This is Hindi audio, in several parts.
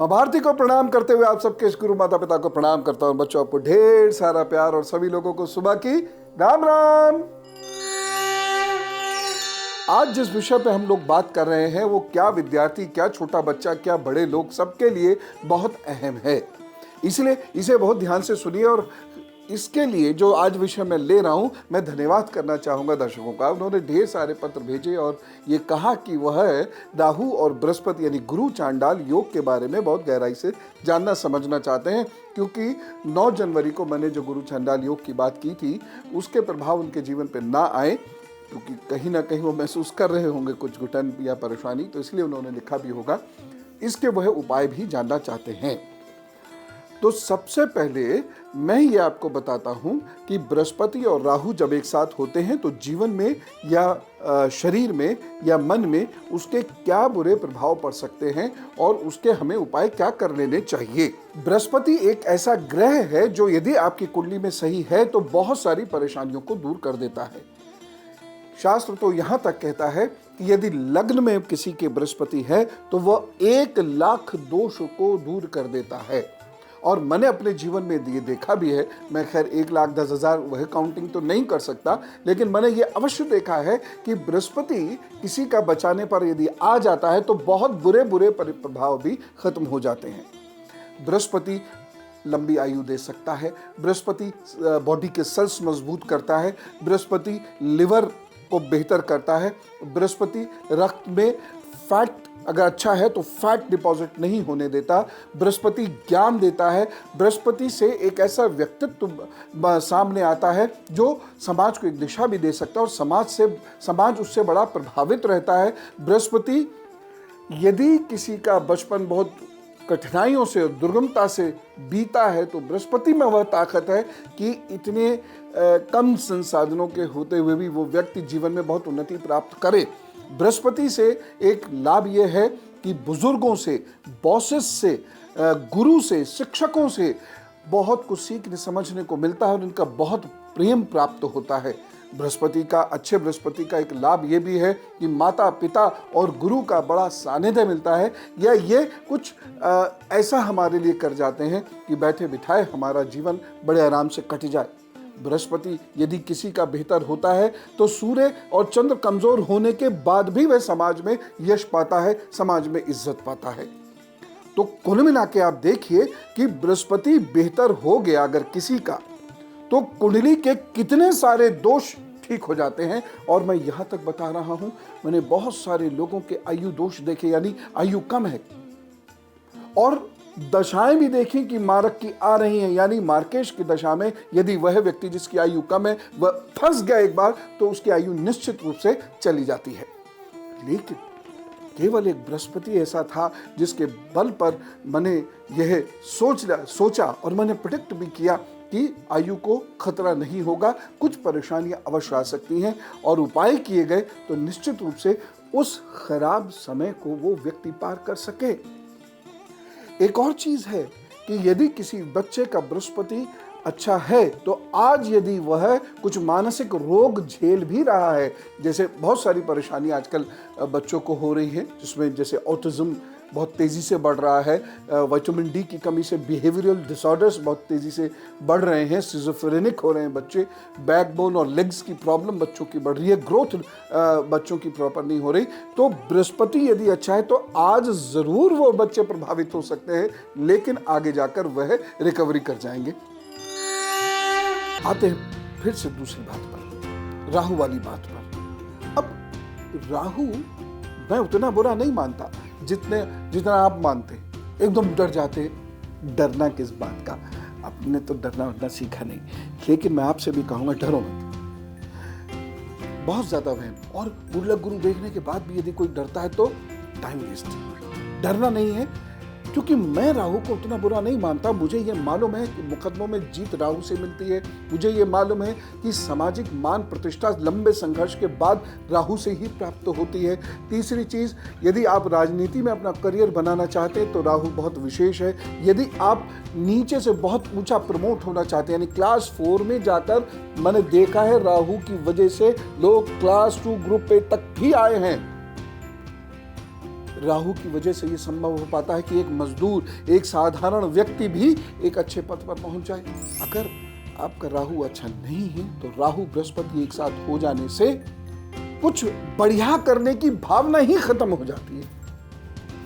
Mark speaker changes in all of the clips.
Speaker 1: माँ भारती को प्रणाम करते हुए आप सबके गुरु माता पिता को प्रणाम करता हूँ। बच्चों, आपको ढेर सारा प्यार और सभी लोगों को सुबह की राम राम। आज जिस विषय पे हम लोग बात कर रहे हैं वो क्या विद्यार्थी, क्या छोटा बच्चा, क्या बड़े लोग, सबके लिए बहुत अहम है। इसलिए इसे बहुत ध्यान से सुनिए। और इसके लिए जो आज विषय मैं ले रहा हूं, मैं धन्यवाद करना चाहूंगा दर्शकों का। उन्होंने ढेर सारे पत्र भेजे और ये कहा कि वह राहु और बृहस्पति यानी गुरु चांडाल योग के बारे में बहुत गहराई से जानना समझना चाहते हैं, क्योंकि 9 जनवरी को मैंने जो गुरु चांडाल योग की बात की थी उसके प्रभाव उनके जीवन पर ना आए, क्योंकि कहीं ना कहीं वो महसूस कर रहे होंगे कुछ घुटन या परेशानी, तो इसलिए उन्होंने लिखा भी होगा। इसके वह उपाय भी जानना चाहते हैं। तो सबसे पहले मैं ये आपको बताता हूं कि बृहस्पति और राहु जब एक साथ होते हैं तो जीवन में या शरीर में या मन में उसके क्या बुरे प्रभाव पड़ सकते हैं और उसके हमें उपाय क्या कर लेने चाहिए। बृहस्पति एक ऐसा ग्रह है जो यदि आपकी कुंडली में सही है तो बहुत सारी परेशानियों को दूर कर देता है। शास्त्र तो यहां तक कहता है कि यदि लग्न में किसी के बृहस्पति है तो वह 1 लाख दोष को दूर कर देता है। और मैंने अपने जीवन में ये देखा भी है। मैं खैर 1,10,000 वह काउंटिंग तो नहीं कर सकता, लेकिन मैंने ये अवश्य देखा है कि बृहस्पति किसी का बचाने पर यदि आ जाता है तो बहुत बुरे बुरे प्रभाव भी खत्म हो जाते हैं। बृहस्पति लंबी आयु दे सकता है। बृहस्पति बॉडी के सेल्स मजबूत करता है। बृहस्पति लिवर को बेहतर करता है। बृहस्पति रक्त में फैट अगर अच्छा है तो फैट डिपॉजिट नहीं होने देता। बृहस्पति ज्ञान देता है। बृहस्पति से एक ऐसा व्यक्तित्व सामने आता है जो समाज को एक दिशा भी दे सकता है और समाज उससे बड़ा प्रभावित रहता है। बृहस्पति यदि किसी का बचपन बहुत कठिनाइयों से और दुर्गमता से बीता है तो बृहस्पति में वह ताकत है कि इतने कम संसाधनों के होते हुए भी वो व्यक्ति जीवन में बहुत उन्नति प्राप्त करे। बृहस्पति से एक लाभ यह है कि बुजुर्गों से, बॉसेस से, गुरु से, शिक्षकों से बहुत कुछ सीखने समझने को मिलता है और इनका बहुत प्रेम प्राप्त होता है। अच्छे बृहस्पति का एक लाभ ये भी है कि माता पिता और गुरु का बड़ा सानिध्य मिलता है, या ये कुछ ऐसा हमारे लिए कर जाते हैं कि बैठे बिठाए हमारा जीवन बड़े आराम से कट जाए। बृहस्पति यदि किसी का बेहतर होता है तो सूर्य और चंद्र कमजोर होने के बाद भी वह समाज में यश पाता है, समाज में इज्जत पाता है। तो कुल मिला के आप देखिए कि बृहस्पति बेहतर हो गया अगर किसी का, तो कुंडली के कितने सारे दोष ठीक हो जाते हैं। और मैं यहां तक बता रहा हूं, मैंने बहुत सारे लोगों के आयु दोष देखे, यानी आयु कम है, और दशाएं भी देखी कि मारक की आ रही हैं, यानी मार्केश की दशा में यदि वह व्यक्ति जिसकी आयु कम है वह फंस गया एक बार तो उसकी आयु निश्चित रूप से चली जाती है। लेकिन केवल एक बृहस्पति ऐसा था जिसके बल पर मैंने यह सोचा और मैंने प्रेडिक्ट भी किया कि आयु को खतरा नहीं होगा, कुछ परेशानियां अवश्य आ सकती हैं, और उपाय किए गए तो निश्चित रूप से उस खराब समय को वो व्यक्ति पार कर सके। एक और चीज है कि यदि किसी बच्चे का बृहस्पति अच्छा है तो आज यदि वह कुछ मानसिक रोग झेल भी रहा है, जैसे बहुत सारी परेशानी आजकल बच्चों को हो रही है, जिसमें जैसे ऑटिज्म बहुत तेज़ी से बढ़ रहा है, विटामिन डी की कमी से बिहेवियरल डिसऑर्डर्स बहुत तेज़ी से बढ़ रहे हैं, सिजोफ्रेनिक हो रहे हैं बच्चे, बैकबोन और लेग्स की प्रॉब्लम बच्चों की बढ़ रही है, ग्रोथ बच्चों की प्रॉपर नहीं हो रही। तो बृहस्पति यदि अच्छा है तो आज ज़रूर वो बच्चे प्रभावित हो सकते हैं, लेकिन आगे जाकर वह रिकवरी कर जाएंगे। आते हैं फिर से दूसरी बात पर, राहु वाली बात पर। अब राहु मैं उतना बुरा नहीं मानता जितना आप मानते हैं। एकदम डर जाते, डरना किस बात का, आपने तो डरना सीखा नहीं। लेकिन मैं आपसे भी कहूंगा डरो मत, बहुत ज्यादा वहम और गुल्लक गुरु देखने के बाद भी यदि कोई डरता है तो टाइम वेस्ट। डरना नहीं है, क्योंकि मैं राहु को उतना बुरा नहीं मानता। मुझे ये मालूम है कि मुकदमों में जीत राहु से मिलती है। मुझे ये मालूम है कि सामाजिक मान प्रतिष्ठा लंबे संघर्ष के बाद राहु से ही प्राप्त होती है। तीसरी चीज़, यदि आप राजनीति में अपना करियर बनाना चाहते हैं तो राहु बहुत विशेष है। यदि आप नीचे से बहुत ऊंचा प्रमोट होना चाहते हैं, यानी क्लास 4 में जाकर, मैंने देखा है राहु की वजह से लोग क्लास 2 ग्रुप पे तक भी आए हैं। राहु की वजह से ये संभव हो पाता है कि एक मजदूर, एक साधारण व्यक्ति भी एक अच्छे पद पर पहुंच जाए। अगर आपका राहु अच्छा नहीं है तो राहु बृहस्पति एक साथ हो जाने से कुछ बढ़िया करने की भावना ही खत्म हो जाती है,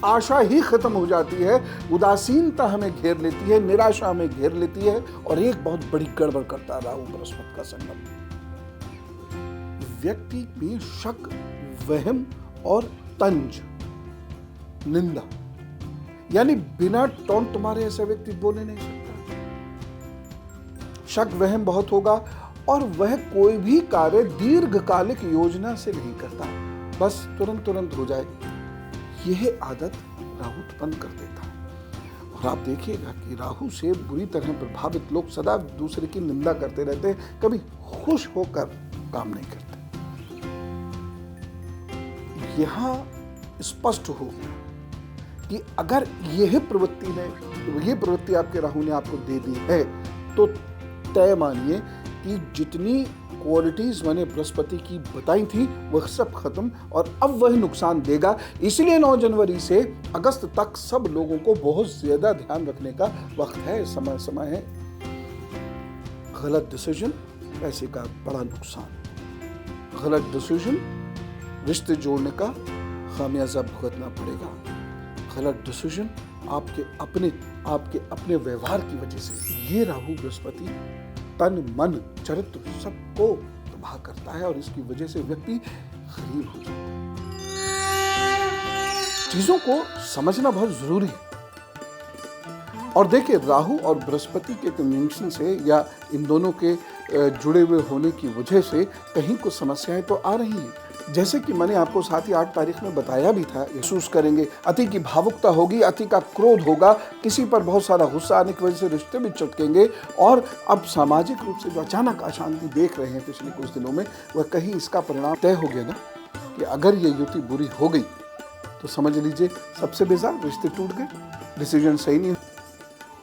Speaker 1: आशा ही खत्म हो जाती है, उदासीनता हमें घेर लेती है, निराशा हमें घेर लेती है और एक बहुत बड़ी गड़बड़ करता है राहु बृहस्पति का संगम। व्यक्ति में शक, वहम और तंज, निंदा, यानी बिना टोन तुम्हारे ऐसा व्यक्ति बोले नहीं सकता। शक वहम बहुत होगा और वह कोई भी कार्य दीर्घकालिक योजना से नहीं करता, बस तुरंत हो जाए, यह आदत राहु उत्पन्न कर देता है। और आप देखिएगा कि राहु से बुरी तरह प्रभावित लोग सदा दूसरे की निंदा करते रहते हैं, कभी खुश होकर काम नहीं करते। यहां स्पष्ट हो गया कि अगर यह प्रवृत्ति आपके राहु ने आपको दे दी है तो तय मानिए कि जितनी क्वालिटीज मैंने बृहस्पति की बताई थी वह सब खत्म और अब वह नुकसान देगा। इसलिए 9 जनवरी से अगस्त तक सब लोगों को बहुत ज्यादा ध्यान रखने का वक्त है, समय है। गलत डिसीजन, पैसे का बड़ा नुकसान, गलत डिसीजन, रिश्ते जोड़ने का खामियाजा भुगतना पड़ेगा, गलत डिसीजन आपके अपने व्यवहार की वजह से। ये राहु बृहस्पति तन, मन, चरित्र सबको तबाह करता है और इसकी वजह से व्यक्ति गरीब हो जाता है। चीजों को समझना बहुत जरूरी है। और देखिए, राहु और बृहस्पति के कन्वेंशन से या इन दोनों के जुड़े हुए होने की वजह से कहीं कुछ समस्याएं तो आ रही हैं। जैसे कि मैंने आपको साथ ही 8 तारीख में बताया भी था, महसूस करेंगे, अति की भावुकता होगी, अति का क्रोध होगा, किसी पर बहुत सारा गुस्सा आने की वजह से रिश्ते भी चटकेंगे। और अब सामाजिक रूप से जो अचानक अशांति देख रहे हैं पिछले कुछ दिनों में, वह कहीं इसका परिणाम तय हो गया ना कि अगर ये युति बुरी हो गई तो समझ लीजिए सबसे बेजार, रिश्ते टूट गए, डिसीजन सही नहीं।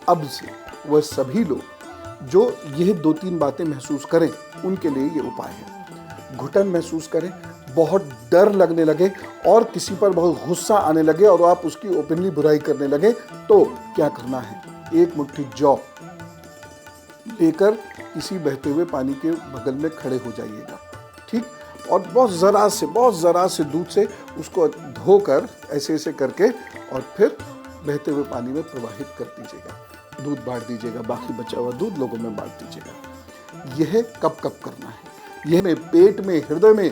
Speaker 1: अब से वह सभी लोग जो यह 2-3 बातें महसूस करें उनके लिए ये उपाय है। घुटन महसूस करें, बहुत डर लगने लगे और किसी पर बहुत गुस्सा आने लगे और आप उसकी ओपनली बुराई करने लगे, तो क्या करना है? एक मुट्ठी जौ लेकर किसी बहते हुए पानी के बगल में खड़े हो जाइएगा, ठीक? और बहुत ज़रा से दूध से उसको धोकर ऐसे करके और फिर बहते हुए पानी में प्रवाहित कर दीजिएगा, दूध बांट दीजिएगा, बाकी बचा हुआ दूध लोगों में बांट दीजिएगा। यह कब करना है? यह में पेट में, हृदय में,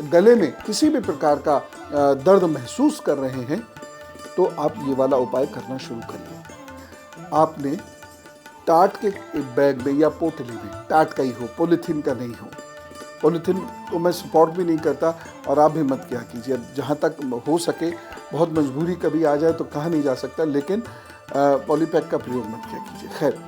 Speaker 1: गले में किसी भी प्रकार का दर्द महसूस कर रहे हैं तो आप ये वाला उपाय करना शुरू करिए। आपने टाट के बैग में या पोटली में, टाट का ही हो, पॉलीथीन का नहीं हो, पॉलीथीन को मैं सपोर्ट भी नहीं करता और आप भी मत किया कीजिए। जहाँ तक हो सके, बहुत मजबूरी कभी आ जाए तो कहा नहीं जा सकता, लेकिन पॉलीपैक का प्रयोग मत किया कीजिए। खैर,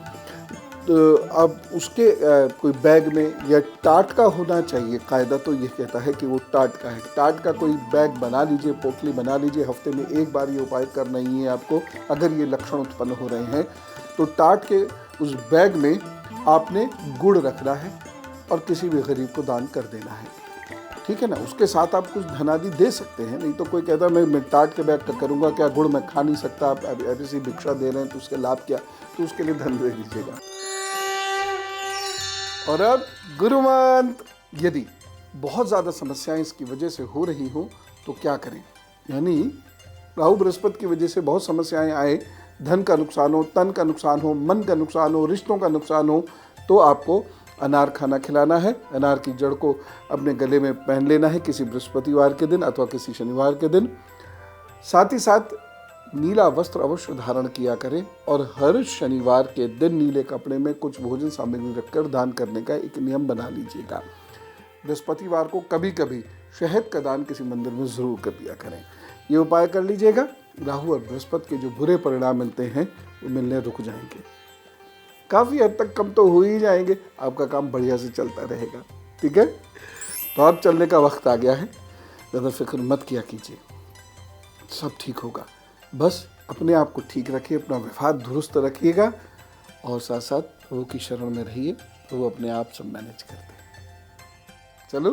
Speaker 1: तो अब उसके कोई बैग में या टाट का होना चाहिए, कायदा तो ये कहता है कि वो टाट का है। टाट का कोई बैग बना लीजिए, पोटली बना लीजिए। हफ्ते में एक बार ये उपाय करना ही है आपको। अगर ये लक्षण उत्पन्न हो रहे हैं तो टाट के उस बैग में आपने गुड़ रखना है और किसी भी गरीब को दान कर देना है, ठीक है ना? उसके साथ आप कुछ धनादि दे सकते हैं। नहीं तो कोई कहता है मैं टाट के बैग का करूँगा क्या, गुड़ मैं खा नहीं सकता, आप ऐसी भिक्षा दे रहे हैं तो उसके लाभ क्या? तो उसके लिए धन दे दीजिएगा। और अब गुरु मंत्र, यदि बहुत ज़्यादा समस्याएं इसकी वजह से हो रही हो तो क्या करें? यानी राहु बृहस्पति की वजह से बहुत समस्याएं आए, धन का नुकसान हो, तन का नुकसान हो, मन का नुकसान हो, रिश्तों का नुकसान हो, तो आपको अनार खाना खिलाना है। अनार की जड़ को अपने गले में पहन लेना है किसी बृहस्पतिवार के दिन अथवा किसी शनिवार के दिन। साथ ही साथ नीला वस्त्र अवश्य धारण किया करें और हर शनिवार के दिन नीले कपड़े में कुछ भोजन सामग्री रखकर दान करने का एक नियम बना लीजिएगा। बृहस्पतिवार को कभी कभी शहद का दान किसी मंदिर में ज़रूर कर दिया करें। ये उपाय कर लीजिएगा, राहु और बृहस्पति के जो बुरे परिणाम मिलते हैं वो मिलने रुक जाएंगे, काफ़ी हद तक कम तो हो ही जाएंगे, आपका काम बढ़िया से चलता रहेगा, ठीक है? तो अब चलने का वक्त आ गया है, ज़्यादा फिक्र मत किया कीजिए, सब ठीक होगा। बस अपने आप को ठीक रखिए, अपना व्यवहार दुरुस्त रखिएगा और साथ साथ प्रभु की शरण में रहिए, तो वो अपने आप सब मैनेज करते हैं। चलो,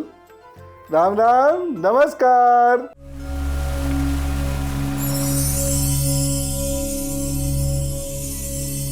Speaker 1: राम राम, नमस्कार।